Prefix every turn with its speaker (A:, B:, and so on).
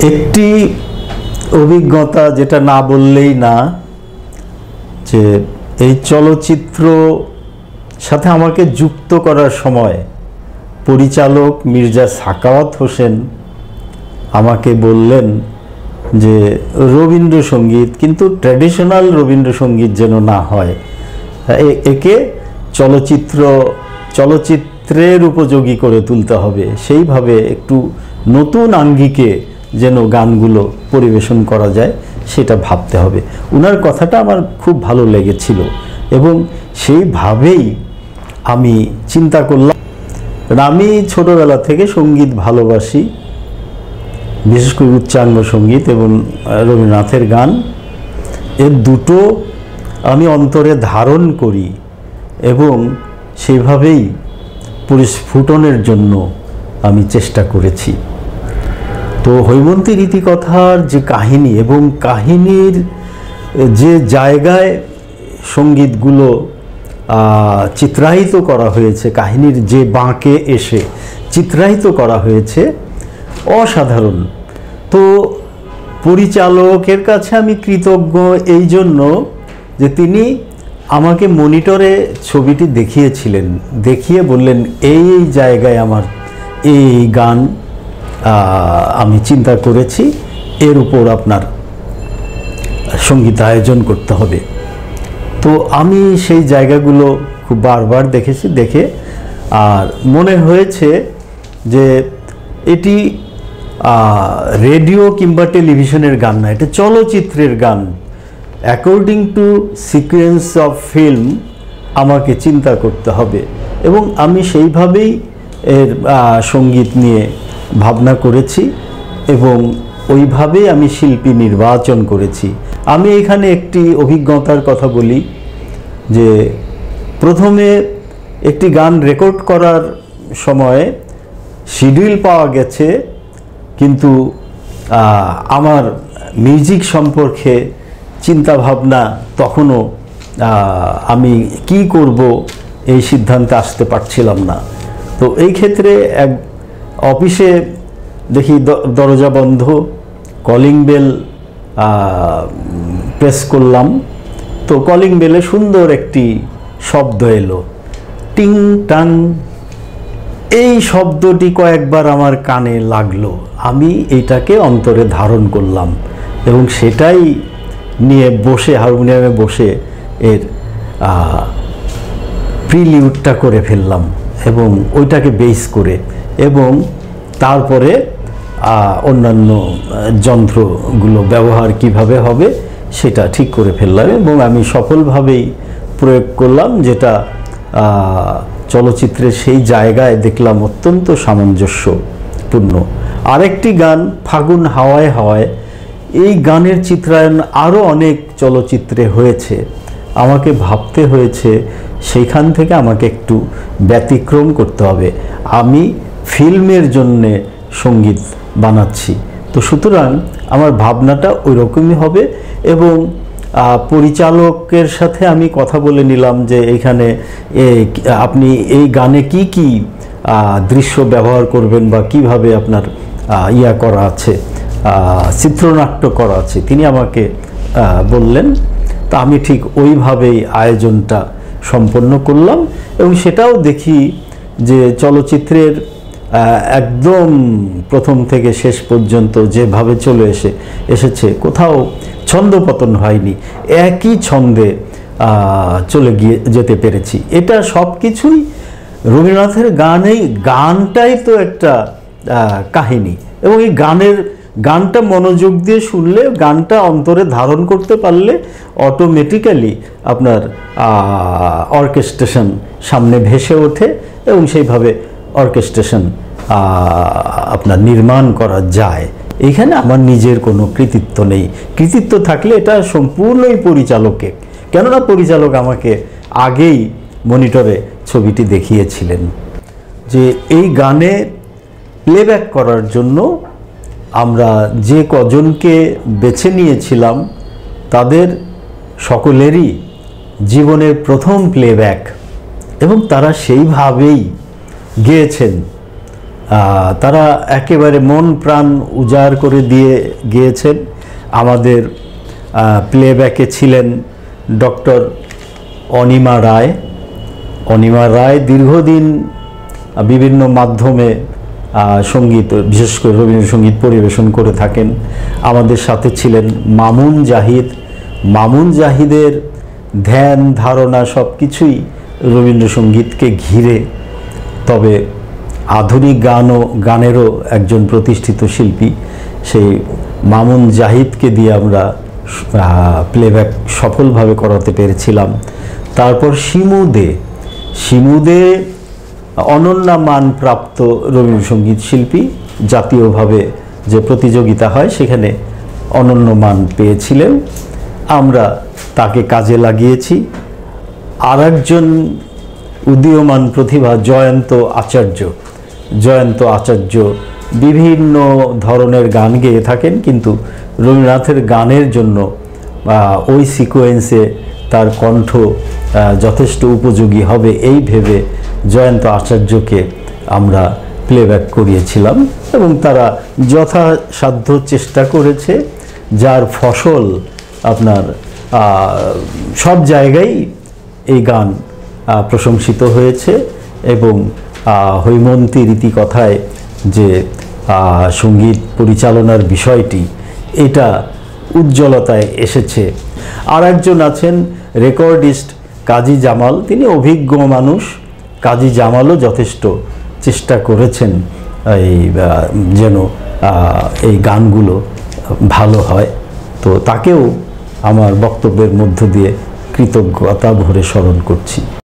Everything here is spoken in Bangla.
A: একটি অভিজ্ঞতা যেটা না বললেই না, যে এই চলচ্চিত্র সাথে আমাকে যুক্ত করার সময় পরিচালক মির্জা সাখাওয়াত হোসেন আমাকে বললেন যে রবীন্দ্রসঙ্গীত, কিন্তু ট্র্যাডিশনাল রবীন্দ্রসঙ্গীত যেন না হয়, একে চলচ্চিত্রের উপযোগী করে তুলতে হবে, সেইভাবে একটু নতুন আঙ্গিকে যেন গানগুলো পরিবেশন করা যায় সেটা ভাবতে হবে। ওনার কথাটা আমার খুব ভালো লেগেছিল এবং সেইভাবেই আমি চিন্তা করলাম। আমি ছোটবেলা থেকে সঙ্গীত ভালোবাসি, বিশেষ করে উচ্চাঙ্গ সঙ্গীত এবং রবীন্দ্রনাথের গান, এর দুটো আমি অন্তরে ধারণ করি এবং সেইভাবেই পরিস্ফুটনের জন্য আমি চেষ্টা করেছি। তো হৈমন্তী রীতিকথার যে কাহিনী এবং কাহিনীর যে জায়গায় সঙ্গীতগুলো চিত্রায়িত করা হয়েছে, কাহিনীর যে বাঁকে এসে চিত্রায়িত করা হয়েছে, অসাধারণ। তো পরিচালকের কাছে আমি কৃতজ্ঞ এই জন্য যে তিনি আমাকে মনিটরে ছবিটি দেখিয়েছিলেন, দেখিয়ে বললেন এই জায়গায় আমার এই গান আমি চিন্তা করেছি, এর উপর আপনার সঙ্গীত আয়োজন করতে হবে। তো আমি সেই জায়গাগুলো খুব বারবার দেখেছি, দেখে আর মনে হয়েছে যে এটি রেডিও কিংবা টেলিভিশনের গান না, এটা চলচ্চিত্রের গান। According to sequence of film আমাকে চিন্তা করতে হবে এবং আমি সেইভাবেই এর সঙ্গীত নিয়ে ভাবনা করেছি এবং ওইভাবেই আমি শিল্পী নির্বাচন করেছি। আমি এখানে একটি অভিজ্ঞতার কথা বলি যে প্রথমে একটি গান রেকর্ড করার সময় শিডিউল পাওয়া গেছে, কিন্তু আমার মিউজিক সম্পর্কে চিন্তা ভাবনা তখনও আমি কি করব এই সিদ্ধান্তে আসতে পারছিলাম না। তো এই ক্ষেত্রে এক অফিসে দেখি দরজা বন্ধ, কলিং বেল প্রেস করলাম, তো কলিং বেলে সুন্দর একটি শব্দ এলো, টিং টাং। এই শব্দটি কয়েকবার আমার কানে লাগলো, আমি এইটাকে অন্তরে ধারণ করলাম এবং সেটাই নিয়ে বসে হারমোনিয়ামে বসে এর প্রিলিউডটা করে ফেললাম এবং ওইটাকে বেস করে এবং তারপরে অন্যান্য যন্ত্রগুলো ব্যবহার কিভাবে হবে সেটা ঠিক করে ফেললাম এবং আমি সফলভাবেই প্রয়োগ করলাম, যেটা চলচ্চিত্রের সেই জায়গায় দেখলাম অত্যন্ত সামঞ্জস্যপূর্ণ। আরেকটি গান ফাগুন হাওয়ায় হাওয়ায়, এই গানের চিত্রায়ন আরও অনেক চলচ্চিত্রে হয়েছে। আমাকে ভাবতে হয়েছে সেইখান থেকে আমাকে একটু ব্যতিক্রম করতে হবে, আমি ফিল্মের জন্যে সঙ্গীত বানাচ্ছি, তো সুতরাং আমার ভাবনাটা ওই রকমই হবে। এবং পরিচালকের সাথে আমি কথা বলে নিলাম যে এইখানে আপনি এই গানে কি কি দৃশ্য ব্যবহার করবেন বা কিভাবে আপনার করা আছে, চিত্রনাট্য করা আছে, তিনি আমাকে বললেন। তা আমি ঠিক ওইভাবেই আয়োজনটা সম্পন্ন করলাম এবং সেটাও দেখি যে চলচ্চিত্রের একদম প্রথম থেকে শেষ পর্যন্ত যেভাবে চলে এসেছে, কোথাও ছন্দপতন হয়নি, একই ছন্দে চলে যেতে পেরেছি। এটা সব কিছুই রবীন্দ্রনাথের গানটাই তো একটা কাহিনী এবং এই গানটা মনোযোগ দিয়ে শুনলে, গানটা অন্তরে ধারণ করতে পারলে অটোমেটিক্যালি আপনার অর্কেস্ট্রেশন সামনে ভেসে ওঠে এবং সেইভাবে অর্কেস্ট্রেশন আপনার নির্মাণ করা যায়। এইখানে আমার নিজের কোনো কৃতিত্ব নেই, কৃতিত্ব থাকলে এটা সম্পূর্ণই পরিচালকের, কেননা পরিচালক আমাকে আগেই মনিটরে ছবিটি দেখিয়েছিলেন যে এই গানে প্লেব্যাক করার জন্য আমরা যে কজনকে বেছে নিয়েছিলাম তাদের সকলেরই জীবনের প্রথম প্লেব্যাক এবং তারা সেইভাবেই গেয়েছেন। তারা একেবারে মন প্রাণ উজাড় করে দিয়ে গিয়েছেন। আমাদের প্লেব্যাকে ছিলেন ডক্টর অনিমা রায়। অনিমা রায় দীর্ঘদিন বিভিন্ন মাধ্যমে সঙ্গীত, বিশেষ করে রবীন্দ্রসঙ্গীত পরিবেশন করে থাকেন। আমাদের সাথে ছিলেন মামুন জাহিদ। মামুন জাহিদের ধ্যান ধারণা সব কিছুই রবীন্দ্রসঙ্গীতকে ঘিরে, তবে আধুনিক গানেরও একজন প্রতিষ্ঠিত শিল্পী। সেই মামুন জাহিদকে দিয়ে আমরা প্লেব্যাক সফলভাবে করাতে পেরেছিলাম। তারপর শিমু দে অনন্য মানপ্রাপ্ত রবীন্দ্রসঙ্গীত শিল্পী, জাতীয়ভাবে যে প্রতিযোগিতা হয় সেখানে অনন্য মান পেয়েছিলেন, আমরা তাকে কাজে লাগিয়েছি। আর একজন উদীয়মান প্রতিভা জয়ন্ত আচার্য বিভিন্ন ধরনের গান গেয়ে থাকেন, কিন্তু রবীন্দ্রনাথের গানের জন্য ওই সিকোয়েন্সে তার কণ্ঠ যথেষ্ট উপযোগী হবে এই ভেবে জয়ন্ত আচার্যকে আমরা প্লেব্যাক করিয়েছিলাম, এবং তারা যথাসাধ্য চেষ্টা করেছে, যার ফসল আপনার সব জায়গায় এই গান প্রশংসিত হয়েছে। এবং হৈমন্তী রীতিকথায় যে সঙ্গীত পরিচালনার বিষয়টি, এটা উজ্জ্বলতায় এসেছে। আর একজন আছেন রেকর্ডিস্ট কাজী জামাল, তিনি অভিজ্ঞ মানুষ। কাজী জামালও যথেষ্ট চেষ্টা করেছেন যেন এই গানগুলো ভালো হয়। তো তাকেও আমার বক্তব্যের মধ্য দিয়ে কৃতজ্ঞতা ভরে স্মরণ করছি।